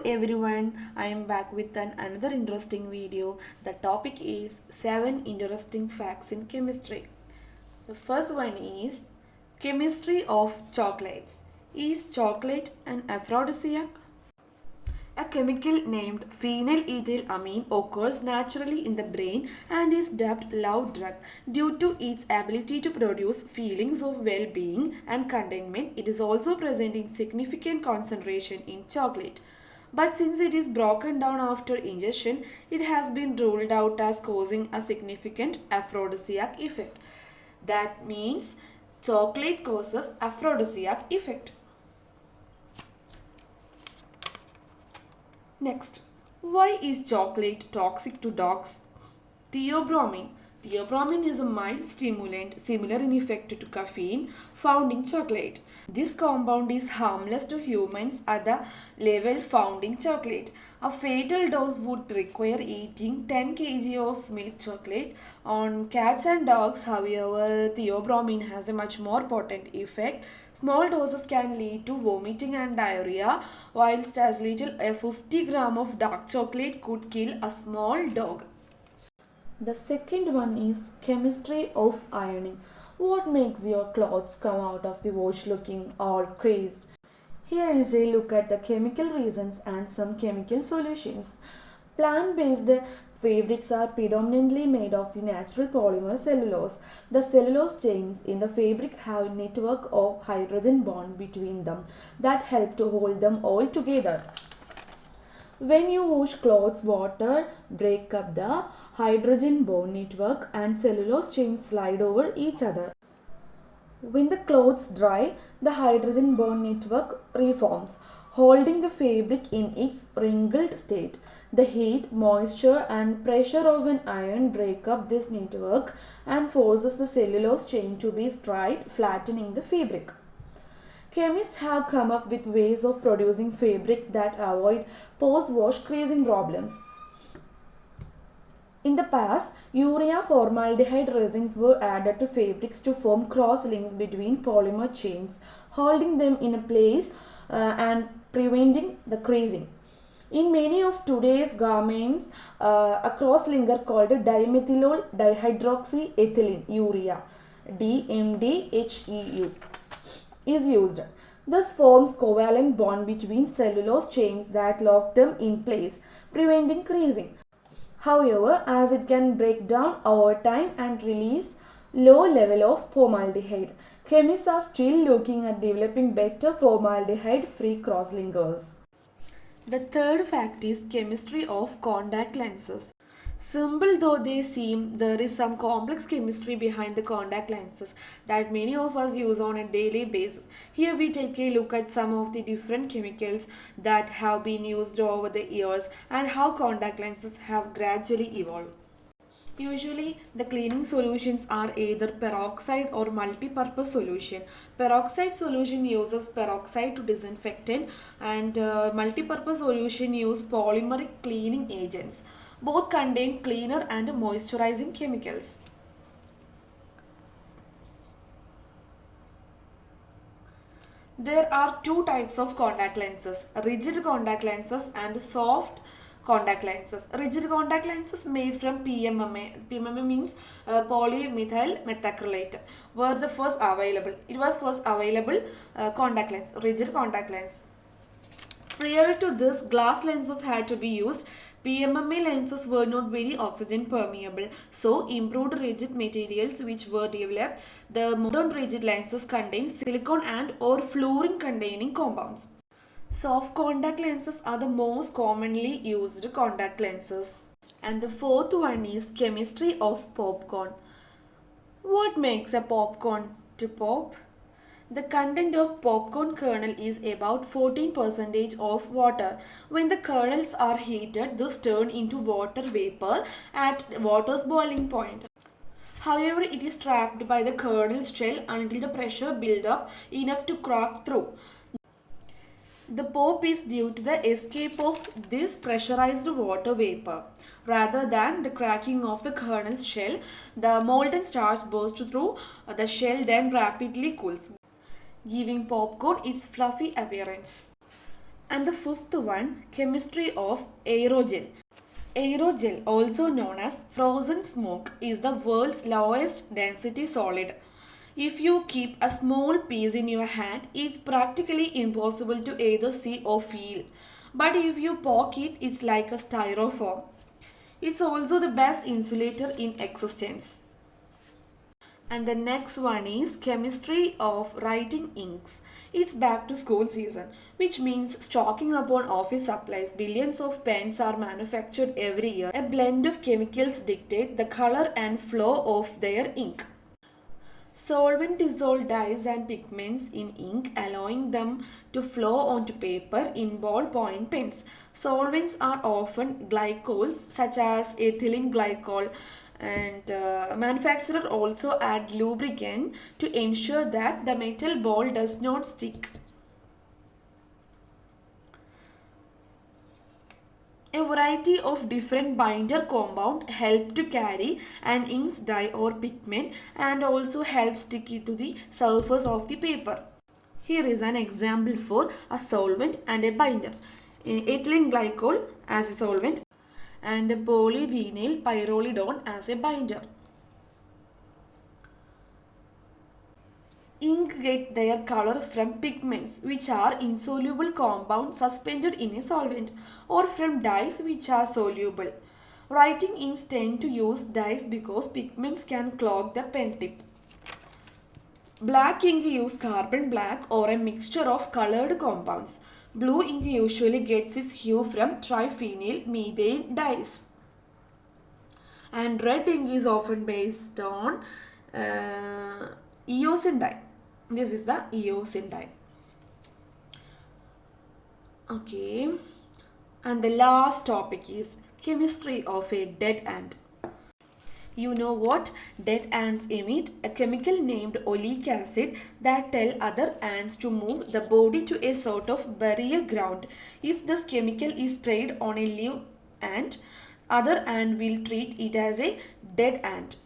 everyone, I am back with another interesting video. The topic is 7 interesting facts in chemistry. The first one is chemistry of chocolates. Is chocolate an aphrodisiac? A chemical named phenylethylamine occurs naturally in the brain and is dubbed love drug due to its ability to produce feelings of well-being and contentment. It is also present in significant concentration in chocolate. But since it is broken down after ingestion, it has been ruled out as causing a significant aphrodisiac effect. That means chocolate causes aphrodisiac effect. Next, why is chocolate toxic to dogs? Theobromine. Theobromine is a mild stimulant similar in effect to caffeine found in chocolate. This compound is harmless to humans at the level found in chocolate. A fatal dose would require eating 10 kg of milk chocolate. On cats and dogs, however, theobromine has a much more potent effect. Small doses can lead to vomiting and diarrhea, whilst as little as 50 gram of dark chocolate could kill a small dog. The second one is chemistry of ironing. What makes your clothes come out of the wash looking all crazed? Here is a look at the chemical reasons and some chemical solutions. Plant-based fabrics are predominantly made of the natural polymer cellulose. The cellulose chains in the fabric have a network of hydrogen bond between them that help to hold them all together. When you wash clothes, water break up the hydrogen bond network and cellulose chains slide over each other. When the clothes dry, the hydrogen bond network reforms, holding the fabric in its wrinkled state. The heat, moisture and pressure of an iron break up this network and forces the cellulose chain to be straight, flattening the fabric. Chemists have come up with ways of producing fabric that avoid post-wash creasing problems. In the past, urea formaldehyde resins were added to fabrics to form cross-links between polymer chains, holding them in place and preventing the creasing. In many of today's garments, a cross-linker called dimethylol dihydroxyethylene urea DMDHEU is used. This forms covalent bond between cellulose chains that lock them in place, preventing creasing. However, as it can break down over time and release low level of formaldehyde, chemists are still looking at developing better formaldehyde-free crosslinkers. The third fact is chemistry of contact lenses. Simple though they seem, there is some complex chemistry behind the contact lenses that many of us use on a daily basis. Here we take a look at some of the different chemicals that have been used over the years and how contact lenses have gradually evolved. Usually, the cleaning solutions are either peroxide or multi-purpose solution. Peroxide solution uses peroxide to disinfectant and multi-purpose solution use polymeric cleaning agents. Both contain cleaner and moisturizing chemicals. There are two types of contact lenses, rigid contact lenses and soft contact lenses. Rigid contact lenses made from PMMA. PMMA means polymethyl methacrylate were the first available. It was first available contact lens, rigid contact lens. Prior to this, glass lenses had to be used. PMMA lenses were not very oxygen permeable, so improved rigid materials which were developed. The modern rigid lenses contain silicone and or fluorine containing compounds. Soft contact lenses are the most commonly used contact lenses. And the fourth one is chemistry of popcorn. What makes a popcorn to pop? The content of popcorn kernel is about 14% of water. When the kernels are heated, this turn into water vapor at water's boiling point. However, it is trapped by the kernel's shell until the pressure builds up enough to crack through. The pop is due to the escape of this pressurized water vapor. Rather than the cracking of the kernel's shell, the molten starch bursts through the shell then rapidly cools, giving popcorn its fluffy appearance. And the fifth one, chemistry of aerogel. Aerogel, also known as frozen smoke, is the world's lowest density solid. If you keep a small piece in your hand, it's practically impossible to either see or feel. But if you poke it, it's like a styrofoam. It's also the best insulator in existence. And the next one is chemistry of writing inks. It's back to school season, which means stocking upon office supplies. Billions of pens are manufactured every year. A blend of chemicals dictate the color and flow of their ink. Solvent dissolve dyes and pigments in ink, allowing them to flow onto paper in ballpoint pens. Solvents are often glycols such as ethylene glycol, and manufacturer also add lubricant to ensure that the metal ball does not stick. A variety of different binder compound help to carry an ink's dye or pigment and also help stick it to the surface of the paper. Here is an example for a solvent and a binder. Ethylene glycol as a solvent and polyvinyl pyrrolidone as a binder. Ink get their color from pigments, which are insoluble compounds suspended in a solvent, or from dyes which are soluble. Writing inks tend to use dyes because pigments can clog the pen tip. Black ink use carbon black or a mixture of colored compounds. Blue ink usually gets its hue from triphenyl methane dyes. And red ink is often based on eosin dye. This is the eosin dye. Okay. And the last topic is chemistry of a dead ant. You know what? Dead ants emit a chemical named oleic acid that tell other ants to move the body to a sort of burial ground. If this chemical is sprayed on a live ant, other ant will treat it as a dead ant.